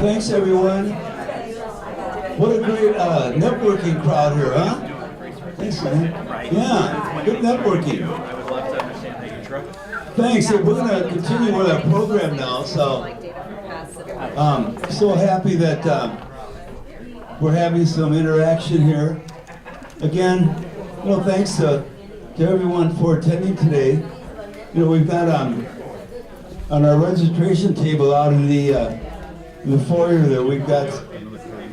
Thanks, everyone. What a great networking crowd here, huh? Thanks, man. Yeah, good networking. I would love to understand how you trip. Thanks. We're going to continue with our program now. So happy that we're having some interaction here. Again, thanks to everyone for attending today. We've got on our registration table out in the foyer there, we've got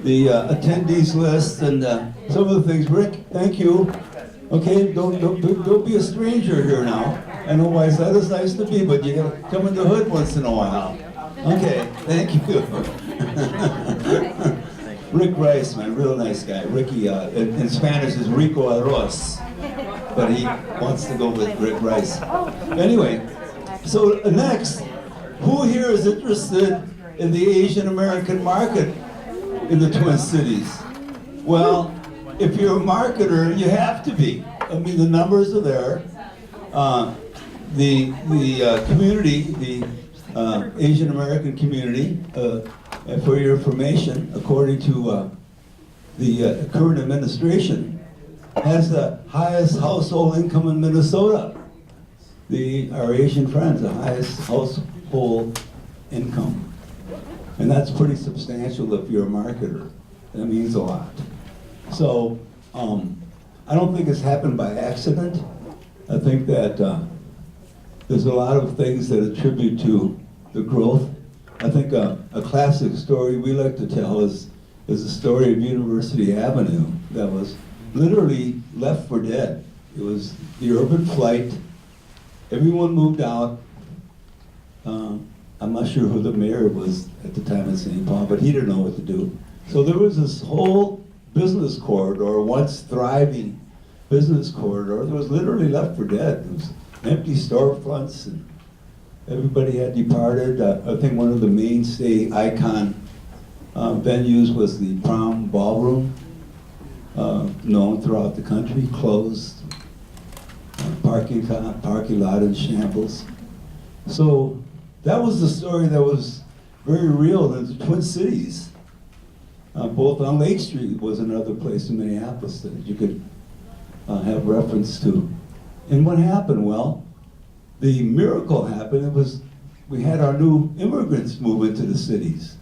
the attendees list and some of the things. Rick, thank you. Okay, don't be a stranger here now. I know why that is nice to be, but you gotta come in the hood once in a while. Okay, thank you. Rick Rice, man, real nice guy. Ricky, in Spanish is Rico Arroz, but he wants to go with Rick Rice. Anyway, so next, who here is interested in the Asian American market in the Twin Cities? Well, if you're a marketer, you have to be. I mean, the numbers are there. The community, the Asian American community, for your information, according to the current administration, has the highest household income in Minnesota. Our Asian friends, the highest household income. And that's pretty substantial if you're a marketer. That means a lot. So, I don't think it's happened by accident. I think that there's a lot of things that attribute to the growth. I think a classic story we like to tell is the story of University Avenue that was literally left for dead. It was the urban flight. Everyone moved out. I'm not sure who the mayor was at the time in St. Paul, but he didn't know what to do. So there was this whole business corridor, once thriving business corridor, that was literally left for dead. There was empty storefronts, and everybody had departed. I think one of the mainstay icon venues was the Prom Ballroom, known throughout the country, closed. Parking lot in shambles. So that was the story that was very real in the Twin Cities. Both on Lake Street was another place in Minneapolis that you could have reference to. And what happened? Well, the miracle happened. We had our new immigrants move into the cities,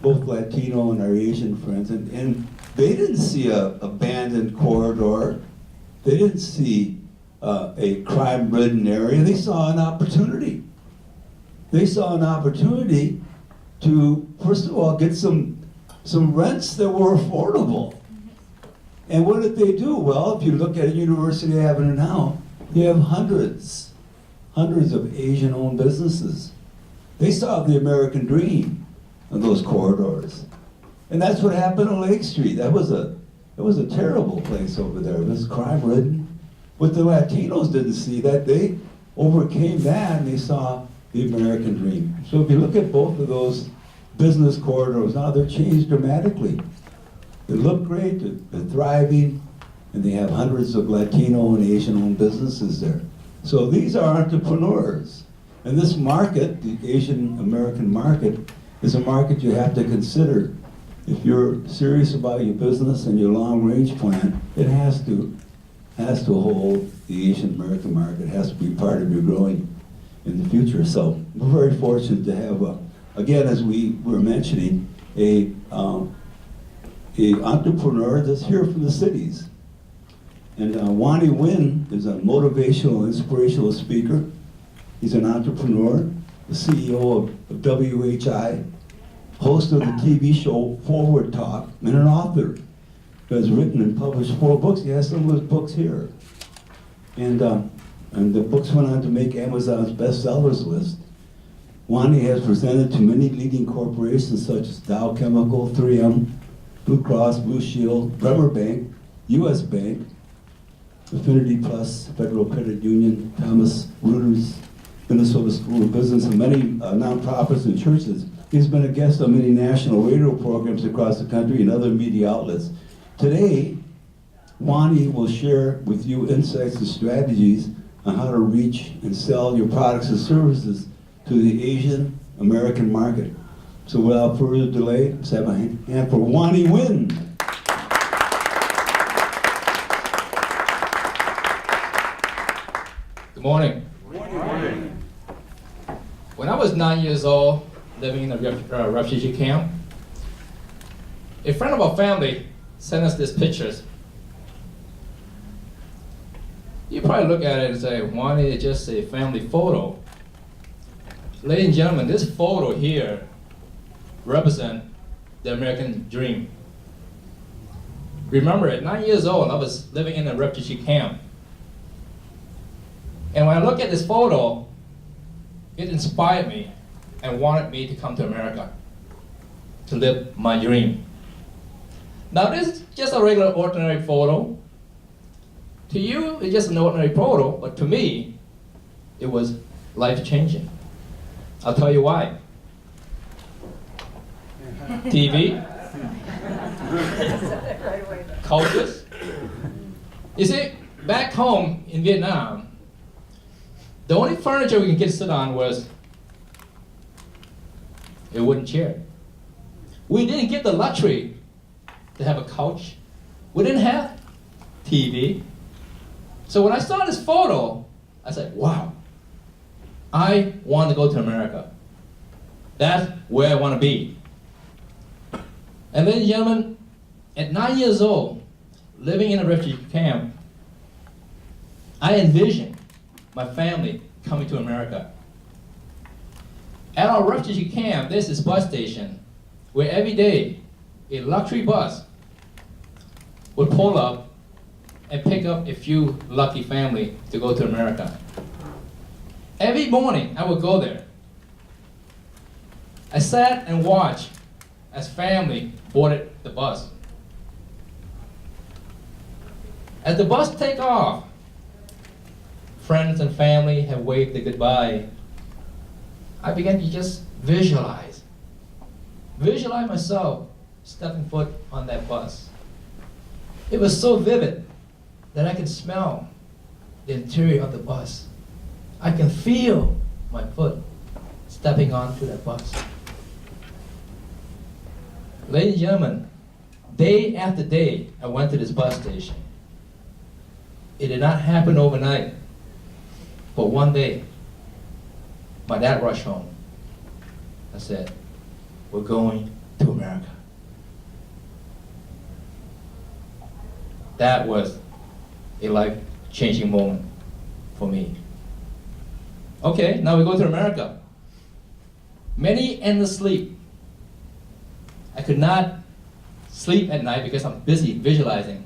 both Latino and our Asian friends, and they didn't see a abandoned corridor. They didn't see a crime-ridden area. They saw an opportunity. They saw an opportunity to, first of all, get some rents that were affordable. And what did they do? Well, if you look at University Avenue now, you have hundreds of Asian-owned businesses. They saw the American dream in those corridors. And that's what happened on Lake Street. That was a terrible place over there. It was crime-ridden. What the Latinos didn't see, that they overcame that and they saw the American dream. So if you look at both of those business corridors now, they're changed dramatically. They look great, they're thriving, and they have hundreds of Latino and Asian-owned businesses there. So these are entrepreneurs. And this market, the Asian American market, is a market you have to consider. If you're serious about your business and your long-range plan, it has to hold the Asian American market. It has to be part of your growing in the future. So we're very fortunate to have, again, as we were mentioning, a entrepreneur that's here from the cities. And Wanny Huynh is a motivational, inspirational speaker. He's an entrepreneur, the CEO of WH.I., host of the TV show Forward Talk, and an author who has written and published 4 books. He has some of his books here. And the books went on to make Amazon's bestsellers list. Wanny has presented to many leading corporations such as Dow Chemical, 3M, Blue Cross, Blue Shield, Bremer Bank, U.S. Bank, Affinity Plus, Federal Credit Union, Thomas Reuters, Minnesota School of Business, and many nonprofits and churches. He's been a guest on many national radio programs across the country and other media outlets. Today, Wanny will share with you insights and strategies on how to reach and sell your products and services to the Asian American market. So without further delay, let's have a hand for Wanny Huynh. Good morning. Good morning. When I was 9 years old, living in a refugee camp, a friend of our family sent us these pictures. You probably look at it and say, why is it just a family photo? Ladies and gentlemen, this photo here represents the American dream. Remember, at 9 years old, I was living in a refugee camp. And when I look at this photo, it inspired me and wanted me to come to America to live my dream. Now this is just a regular ordinary photo. To you, it's just an ordinary photo, but to me, it was life-changing. I'll tell you why. TV, cultures. You see, back home in Vietnam, the only furniture we can get to sit on was a wooden chair. We didn't get the luxury to have a couch. We didn't have TV. So when I saw this photo, I said, wow, I want to go to America. That's where I want to be. And ladies and gentlemen, at 9 years old, living in a refugee camp, I envisioned my family coming to America. At our refugee camp, there's this bus station where every day a luxury bus would pull up and pick up a few lucky family to go to America. Every morning I would go there. I sat and watched as family boarded the bus. As the bus take off, friends and family have waved their goodbye. I began to just visualize myself stepping foot on that bus. It was so vivid that I could smell the interior of the bus. I can feel my foot stepping onto that bus. Ladies and gentlemen, day after day, I went to this bus station. It did not happen overnight. But one day, my dad rushed home. I said, we're going to America. That was a life-changing moment for me. Okay, now we go to America. Many endless sleep. I could not sleep at night because I'm busy visualizing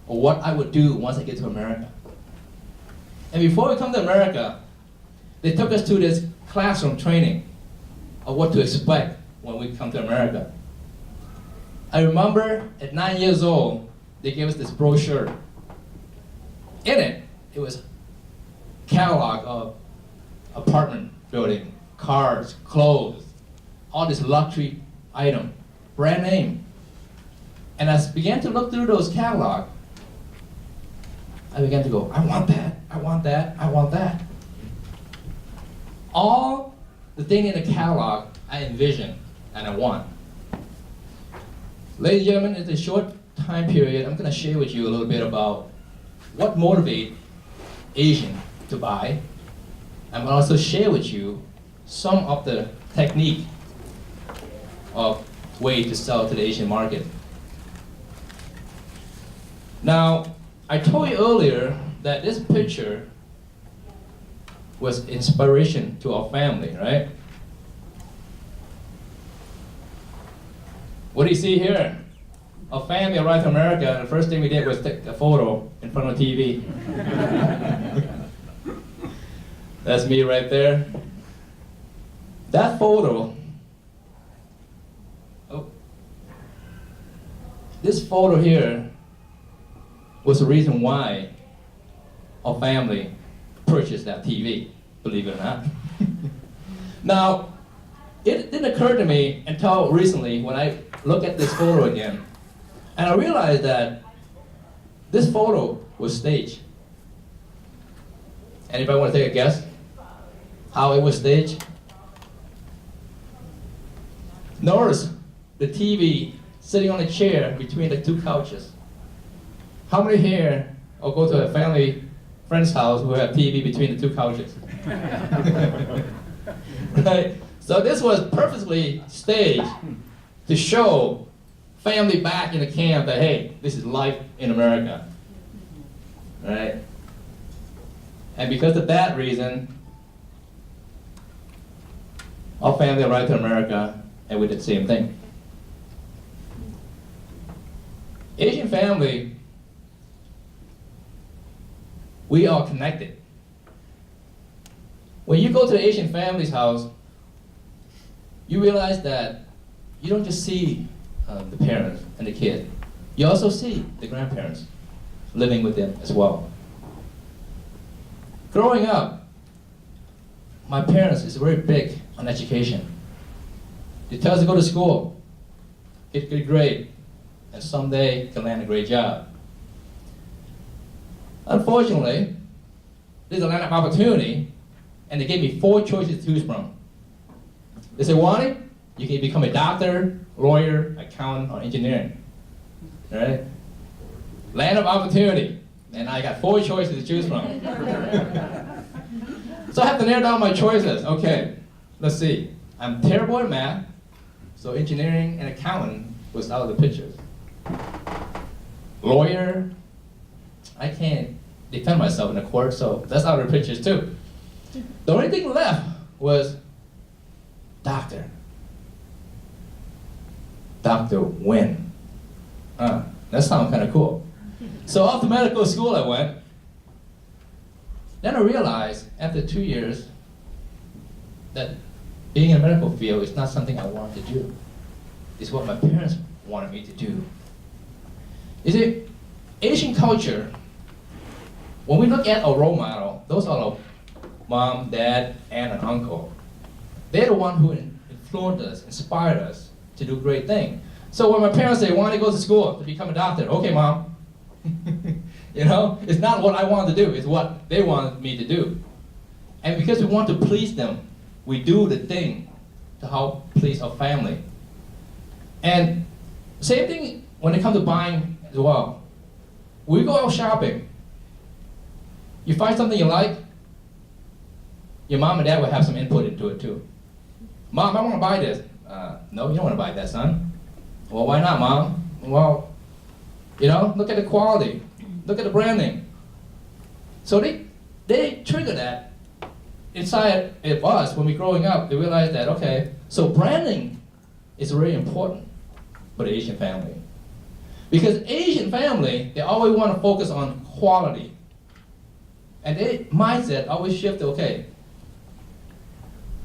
or what I would do once I get to America. And before we come to America, they took us to this classroom training of what to expect when we come to America. I remember at 9 years old, they gave us this brochure. In it, it was a catalog of apartment building, cars, clothes, all this luxury item, brand name. And as I began to look through those catalogs, I began to go, I want that, I want that, I want that. All the thing in the catalog I envision and I want. Ladies and gentlemen, in a short time period, I'm going to share with you a little bit about what motivates Asians to buy. I'm going to also share with you some of the technique of way to sell to the Asian market. Now, I told you earlier that this picture was inspiration to our family, right? What do you see here? Our family arrived to America, and the first thing we did was take a photo in front of TV. That's me right there. That photo, this photo here was the reason why our family purchased that TV, believe it or not. Now, it didn't occur to me until recently when I look at this photo again, and I realized that this photo was staged. Anybody want to take a guess how it was staged? Notice the TV sitting on a chair between the two couches. How many here or go to a family friend's house who have TV between the two couches? Right? So this was purposely staged to show family back in the camp that, hey, this is life in America. Right? And because of that reason, our family arrived to America and we did the same thing. Asian family, we are connected. When you go to the Asian family's house, you realize that you don't just see the parents and the kid. You also see the grandparents living with them as well. Growing up, my parents is very big on education. They tell us to go to school, get a good grade, and someday can land a great job. Unfortunately, there's a land of opportunity, and they gave me 4 choices to choose from. They said, Wanny, you can become a doctor, lawyer, accountant, or engineering. All right? Land of opportunity. And I got 4 choices to choose from. So I have to narrow down my choices. Okay, let's see. I'm terrible at math, so engineering and accountant was out of the pictures. Lawyer, I can't defend myself in the court, so that's out of the pictures too. The only thing left was doctor. Dr. Huynh. That sounds kind of cool. So off to medical school I went. Then I realized after 2 years that being in the medical field is not something I wanted to do. It's what my parents wanted me to do. You see, Asian culture, when we look at a role model, those are our mom, dad, aunt, and uncle. They're the one who influenced us, inspired us to do great things. So when my parents say, "Wanny, go to school to become a doctor," okay, mom. You know, it's not what I wanted to do, it's what they wanted me to do. And because we want to please them, we do the thing to help please our family. And same thing when it comes to buying as well. We go out shopping. You find something you like, your mom and dad will have some input into it too. Mom, I want to buy this. No, you don't want to buy that, son. Well, why not, mom? Well, you know, look at the quality. Look at the branding. So they trigger that inside of us when we're growing up. They realize that, okay, so branding is very important for the Asian family. Because Asian family, they always want to focus on quality. And their mindset always shift to, okay,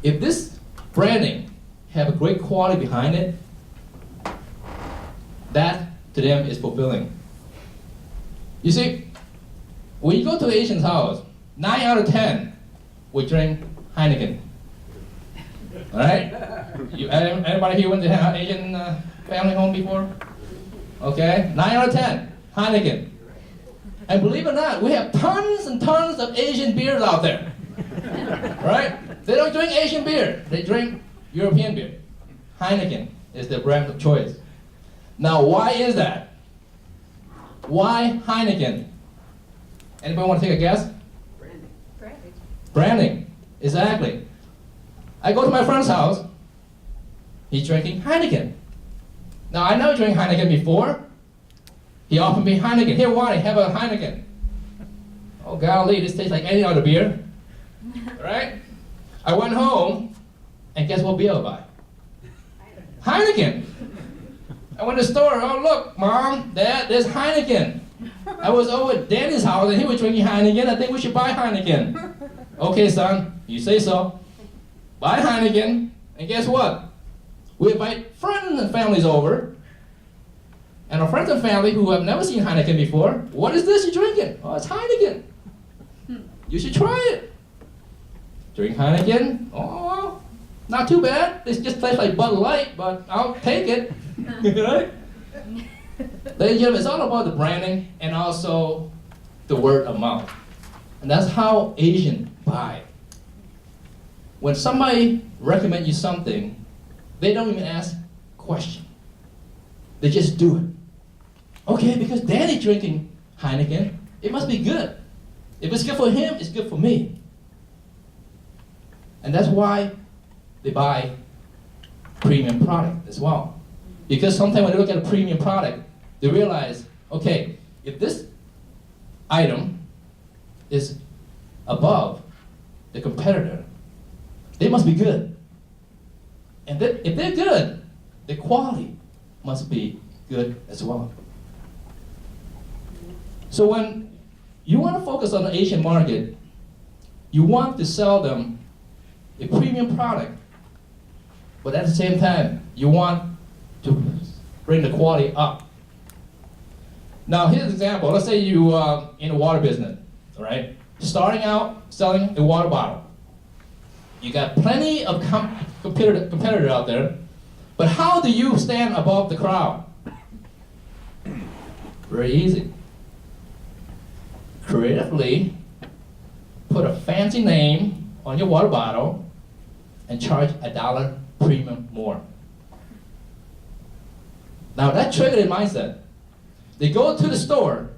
if this branding have a great quality behind it, that to them is fulfilling. You see, when you go to an Asian's house, 9 out of 10 will drink Heineken. All right? Anybody here went to an Asian family home before? Okay, 9 out of 10, Heineken. And believe it or not, we have tons and tons of Asian beers out there. Right? They don't drink Asian beer, they drink European beer. Heineken is their brand of choice. Now, why is that? Why Heineken? Anybody want to take a guess? Branding. Branding, exactly. I go to my friend's house, he's drinking Heineken. Now, I never drank Heineken before. He offered me Heineken. Here, Wanny, have a Heineken. Oh, golly, this tastes like any other beer. Right? I went home, and guess what beer I buy? Heineken. I went to the store, oh look, Mom, Dad, there's Heineken. I was over at Danny's house and he was drinking Heineken, I think we should buy Heineken. Okay, son, you say so. Buy Heineken, and guess what? We invite friends and families over, and our friends and family who have never seen Heineken before, what is this you're drinking? Oh, it's Heineken. You should try it. Drink Heineken, oh, well, not too bad. This just tastes like Bud Light, but I'll take it. Right? Ladies and gentlemen, it's all about the branding and also the word of mouth. And that's how Asians buy. When somebody recommends you something, they don't even ask question. They just do it. Okay, because Danny drinking Heineken, it must be good. If it's good for him, it's good for me. And that's why they buy premium product as well. Because sometimes when they look at a premium product, they realize, okay, if this item is above the competitor, they must be good. And if they're good, the quality must be good as well. So when you want to focus on the Asian market, you want to sell them a premium product, but at the same time, you want to bring the quality up. Now, here's an example. Let's say you in the water business, all right? Starting out selling a water bottle. You got plenty of competitor out there, but how do you stand above the crowd? Very easy. Creatively put a fancy name on your water bottle and charge $1 premium more. Now that triggered their mindset. They go to the store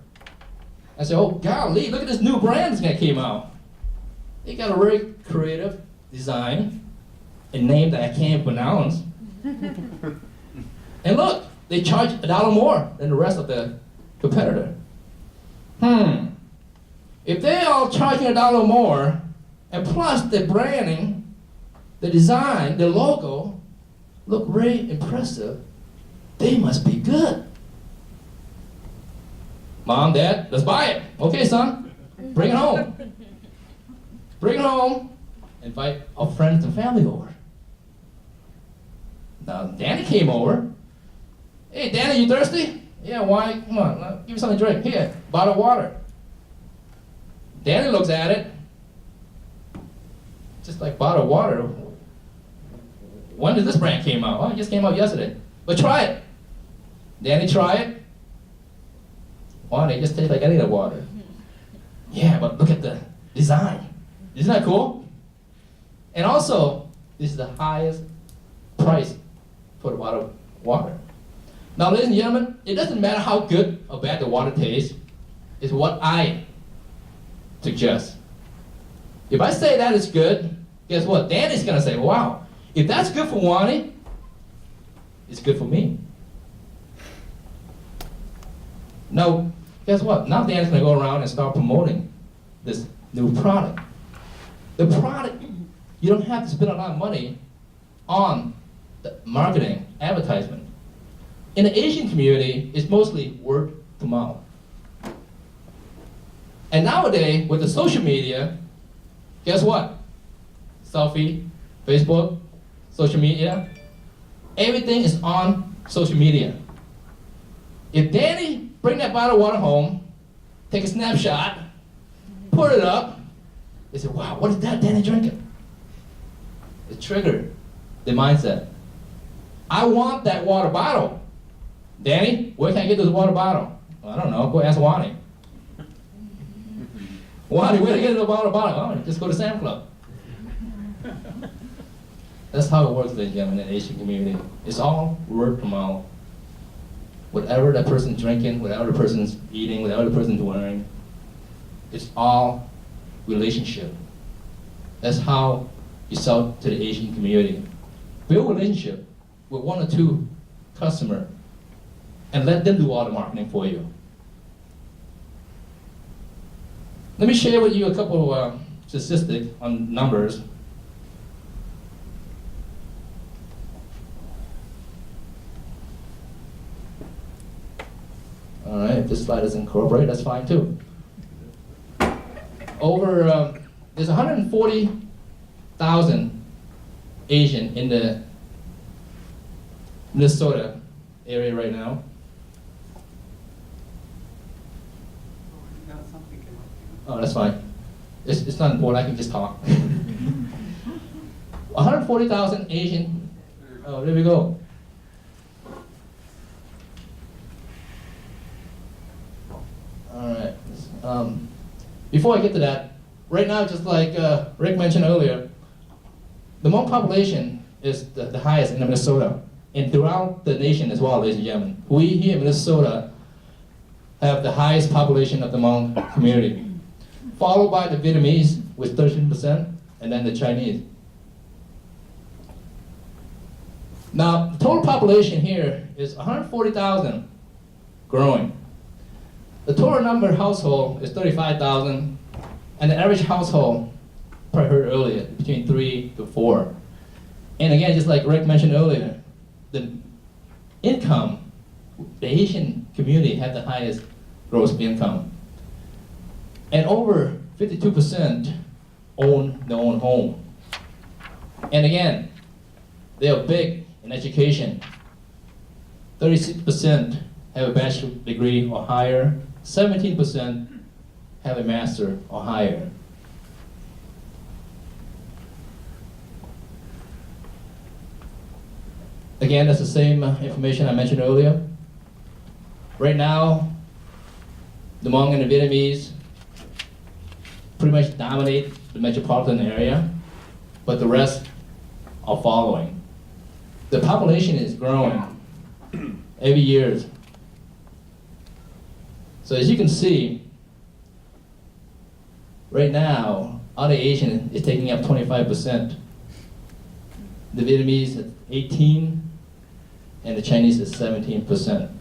and say, oh golly, look at this new brand that came out. They got a very creative design, a name that I can't pronounce. And look, they charge $1 more than the rest of the competitor. If they are charging $1 more, and plus the branding, the design, the logo, look very impressive, they must be good. Mom, Dad, let's buy it. Okay, son, bring it home. Bring it home. Invite our friends and family over. Now, Danny came over. Hey, Danny, you thirsty? Yeah, why? Come on, give me something to drink. Here, bottle of water. Danny looks at it. Just like bottle of water. When did this brand came out? Oh, it just came out yesterday. But try it. Danny, try it. Wow, they just taste like any other water. Yeah, but look at the design. Isn't that cool? And also, this is the highest price for the bottle of water. Now, ladies and gentlemen, it doesn't matter how good or bad the water tastes. It's what I suggest. If I say that is good, guess what? Danny's gonna say, wow, if that's good for Wanny, it's good for me. Now, guess what? Now Danny's gonna go around and start promoting this new product. The product, you don't have to spend a lot of money on the marketing, advertisement. In the Asian community, it's mostly word to mouth. And nowadays, with the social media, guess what? Selfie, Facebook, social media, everything is on social media. If Danny bring that bottle of water home, take a snapshot, put it up, they say, wow, what is that Danny drinking? It triggered the mindset. I want that water bottle. Danny, where can I get this water bottle? Well, I don't know, go ask Wanny. Wanny, where to get the water bottle? Oh, just go to Sam Club. That's how it works, ladies and gentlemen, in the Asian community. It's all word of mouth. Whatever that person's drinking, whatever the person's eating, whatever the person's wearing, it's all relationship. That's how you sell to the Asian community. Build a relationship with one or two customers and let them do all the marketing for you. Let me share with you a couple of statistics on numbers. All right, if this slide doesn't incorporate, that's fine too. There's 140,000 Asian in the Minnesota area right now. Oh, that's fine. It's not important, I can just talk. 140,000 Asian, oh, there we go. All right, before I get to that, right now, just like Rick mentioned earlier, the Hmong population is the highest in Minnesota. and throughout the nation as well, ladies and gentlemen. We here in Minnesota have the highest population of the Hmong community, followed by the Vietnamese with 13%, and then the Chinese. Now, the total population here is 140,000, growing. The total number of household is 35,000, and the average household, probably heard earlier, between 3 to 4. And again, just like Rick mentioned earlier, the income, the Asian community had the highest gross income. And over 52% own their own home. And again, they are big in education. 36% have a bachelor's degree or higher. 17% have a master or higher. Again, that's the same information I mentioned earlier. Right now, the Hmong and the Vietnamese pretty much dominate the metropolitan area, but the rest are following. The population is growing every year. So as you can see, right now, other Asian is taking up 25%. The Vietnamese at 18%, and the Chinese at 17%.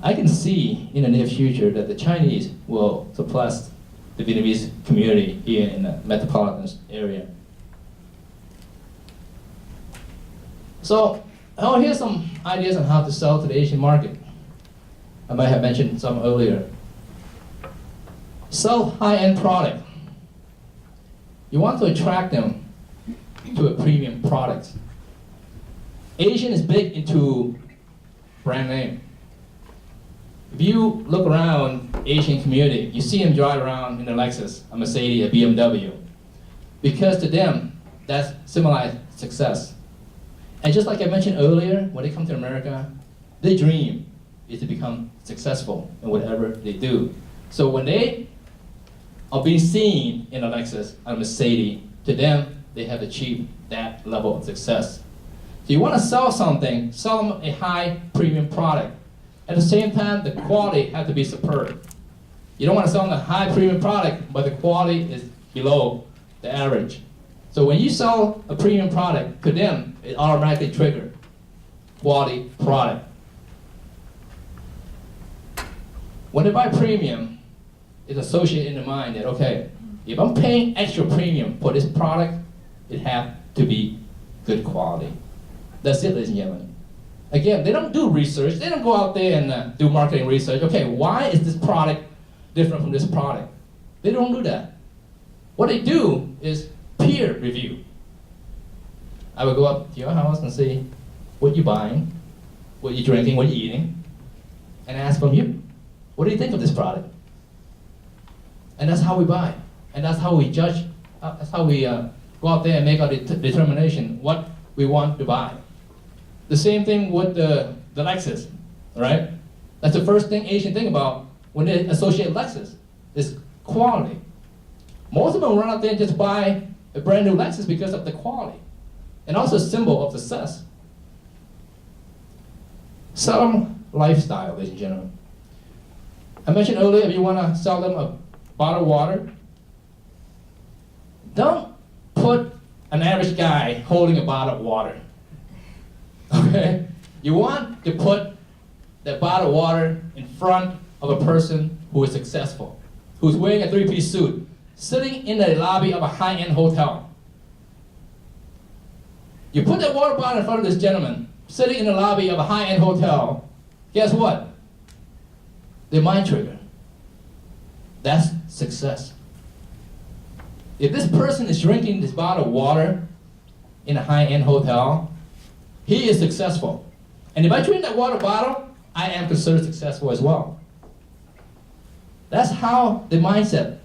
I can see in the near future that the Chinese will surpass the Vietnamese community here in the metropolitan area. So, here's some ideas on how to sell to the Asian market. I might have mentioned some earlier. Sell high-end product. You want to attract them to a premium product. Asian is big into brand name. If you look around Asian community, you see them drive around in a Lexus, a Mercedes, a BMW. Because to them, that's symbolized success. And just like I mentioned earlier, when they come to America, their dream is to become successful in whatever they do. So when they are being seen in a Lexus, a Mercedes, to them, they have achieved that level of success. So you want to sell something, sell them a high premium product. At the same time, the quality has to be superb. You don't want to sell them a high premium product, but the quality is below the average. So when you sell a premium product, to them, it automatically triggers quality product. When they buy premium, it's associated in the mind that, okay, if I'm paying extra premium for this product, it has to be good quality. That's it, ladies and gentlemen. Again, they don't do research. They don't go out there and do marketing research. Okay, why is this product different from this product? They don't do that. What they do is peer review. I would go up to your house and see what you're buying, what you're drinking, what you're eating, and ask from you, what do you think of this product? And that's how we buy. And that's how we judge. That's how we go out there and make our determination what we want to buy. The same thing with the Lexus, right? That's the first thing Asians think about when they associate Lexus, is quality. Most of them run out there and just buy a brand new Lexus because of the quality. And also a symbol of success. Sell them lifestyle, ladies and gentlemen. I mentioned earlier, if you want to sell them a bottle of water, don't put an average guy holding a bottle of water. Okay? You want to put that bottle of water in front of a person who is successful, who's wearing a three-piece suit, sitting in the lobby of a high-end hotel. You put that water bottle in front of this gentleman, sitting in the lobby of a high-end hotel, guess what? Their mind trigger. That's success. If this person is drinking this bottle of water in a high-end hotel, he is successful. And if I drink that water bottle, I am considered successful as well. That's how the mindset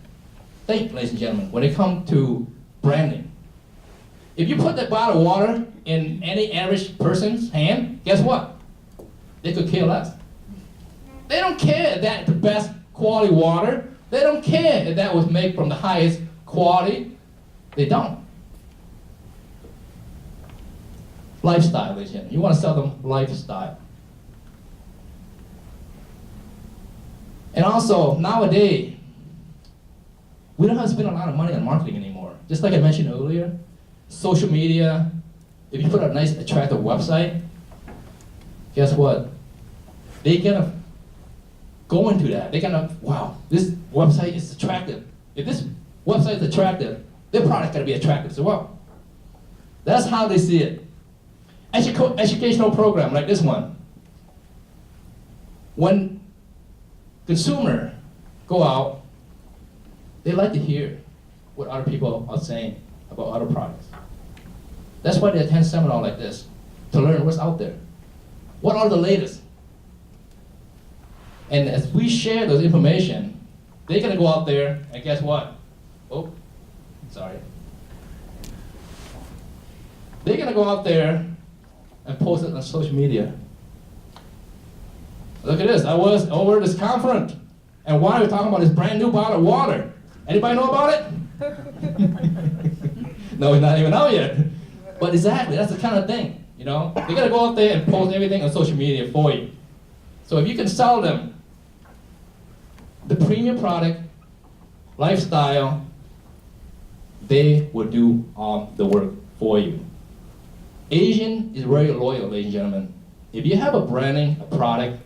think, ladies and gentlemen, when it comes to branding. If you put that bottle of water in any average person's hand, guess what? They could care less. They don't care if that's the best quality water. They don't care if that was made from the highest quality. They don't. lifestyle, ladies and gentlemen. You want to sell them lifestyle. And also, nowadays, we don't have to spend a lot of money on marketing anymore. Just like I mentioned earlier, social media, if you put a nice, attractive website, guess what? They gonna go into that. They're gonna, wow, this website is attractive. If this website is attractive, their product gotta be attractive. So, well, that's how they see it. Educational program like this one. When consumer go out, they like to hear what other people are saying about other products. That's why they attend seminar like this, to learn what's out there. What are the latest? And as we share those information, they're gonna go out there and guess what? Oh, sorry. They're gonna go out there and post it on social media. Look at this, I was over at this conference, and why are we talking about this brand new bottle of water? Anybody know about it? No, it's not even out yet. But exactly, that's the kind of thing, you know? They gotta go out there and post everything on social media for you. So if you can sell them the premium product, lifestyle, they will do all the work for you. Asian is very loyal, ladies and gentlemen. If you have a branding, a product,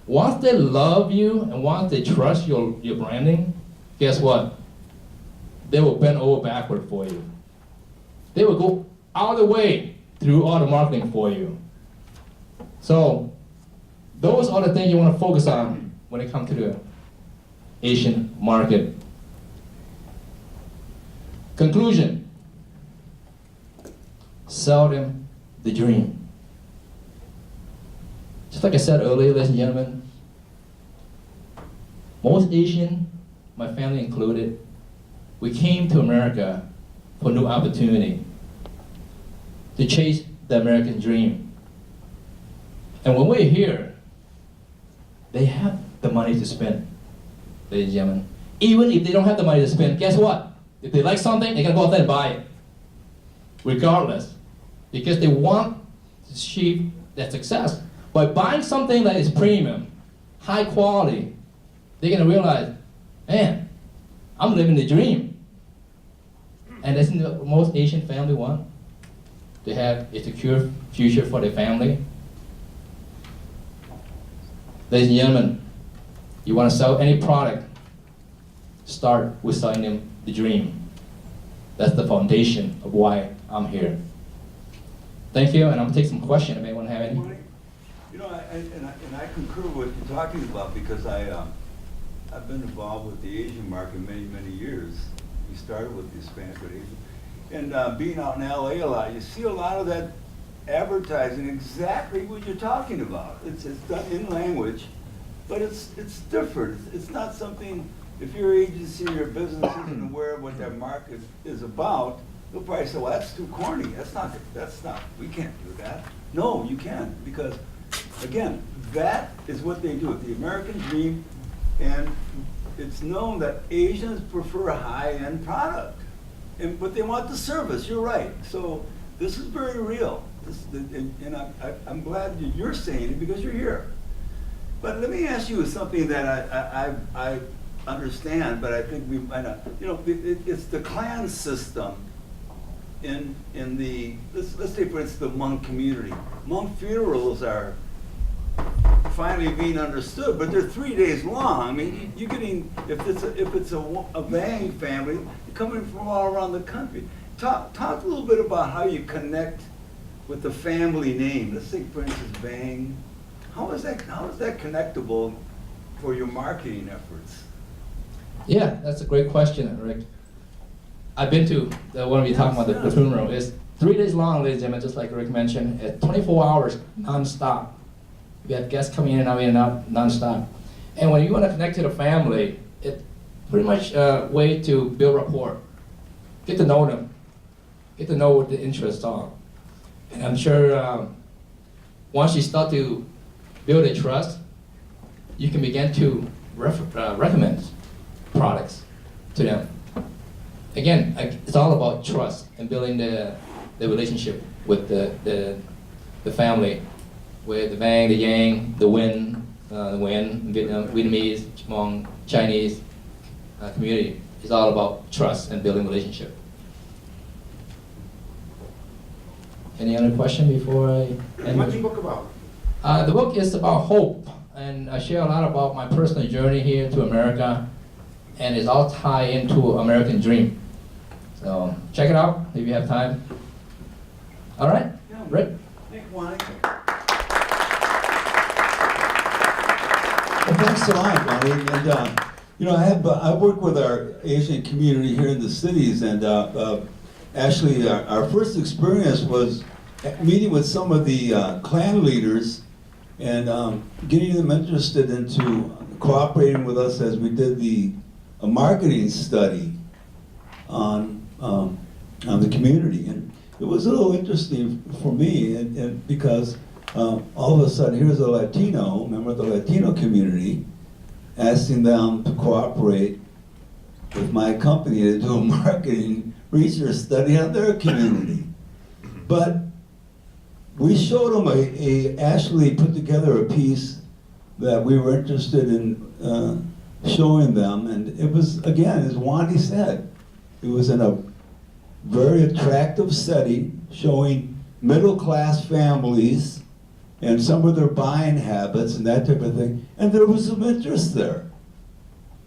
once they love you and once they trust your branding, guess what? They will bend over backward for you. They will go all the way through all the marketing for you. So, those are the things you want to focus on when it comes to the Asian market. Conclusion. Sell them the dream. Just like I said earlier, ladies and gentlemen, most Asian, my family included, we came to America for new opportunity, to chase the American dream. And when we're here, they have the money to spend, ladies and gentlemen. Even if they don't have the money to spend, guess what? If they like something, they're gonna go out there and buy it, regardless, because they want to achieve that success. By buying something that is premium, high quality, they're gonna realize, man, I'm living the dream. And that's what most Asian family want. They have a secure future for their family. Ladies and gentlemen, you want to sell any product, start with selling them the dream. That's the foundation of why I'm here. Thank you, and I'm gonna take some questions if anyone have any. You know, I concur with what you're talking about, because I've been involved with the Asian market many years. We started with the Hispanic, but Asian. And being out in LA a lot, you see a lot of that advertising, exactly what you're talking about. It's done in language, but it's different. It's not something, if your agency or your business isn't aware of what that market is about, they'll probably say, well, that's too corny. That's not, we can't do that. No, you can, because again, that is what they do. The American dream, and it's known that Asians prefer a high-end product, but they want the service. You're right. So this is very real. And I'm glad that you're saying it because you're here. But let me ask you something that I understand, but I think we might not. You know, it's the clan system in the, let's say for instance the Hmong community. Hmong funerals are finally being understood, but they're 3 days long. I mean, you're getting, if it's a Vang family, you're coming from all around the country. Talk a little bit about how you connect with the family name. Let's say, for instance, Vang. How is that connectable for your marketing efforts? Yeah, that's a great question, Rick. I've been to the one we talking about, the funeral. It's 3 days long, ladies and gentlemen, just like Rick mentioned. It's 24 hours, non-stop. We have guests coming in and out, non-stop. And when you want to connect to the family, it's pretty much a way to build rapport. Get to know them. Get to know what the interests are. And I'm sure once you start to build a trust, you can begin to recommend products to them. Again, it's all about trust and building the relationship with the family, with the Vang, the Yang, the Nguyen, Vietnamese, Hmong, Chinese community. It's all about trust and building relationship. Any other question before I end? What's the book about? The book is about hope, and I share a lot about my personal journey here to America, and it's all tied into American dream. So check it out if you have time. All right, Rick? Thank you, Wanny. Well, thanks a lot, Wanny. And you know, I work with our Asian community here in the cities, and actually, our first experience was meeting with some of the clan leaders and getting them interested into cooperating with us as we did a marketing study on the community. And it was a little interesting for me, and because all of a sudden, here's a Latino, member of the Latino community, asking them to cooperate with my company to do a marketing research study on their community. But we showed them actually put together a piece that we were interested in showing them, and it was, again, as Wandy said, it was in a very attractive setting, showing middle-class families and some of their buying habits and that type of thing, and there was some interest there,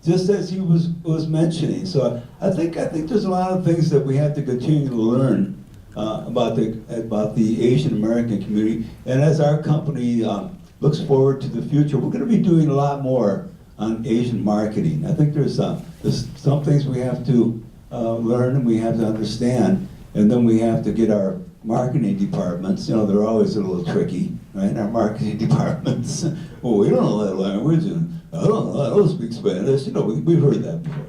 just as he was mentioning. So I think there's a lot of things that we have to continue to learn about the Asian American community, and as our company looks forward to the future, we're going to be doing a lot more on Asian marketing. I think there's some things we have to learn and we have to understand, and then we have to get our marketing departments, you know, they're always a little tricky, right? Our marketing departments, well, we don't know that language, and I don't speak Spanish, you know, we've heard that before.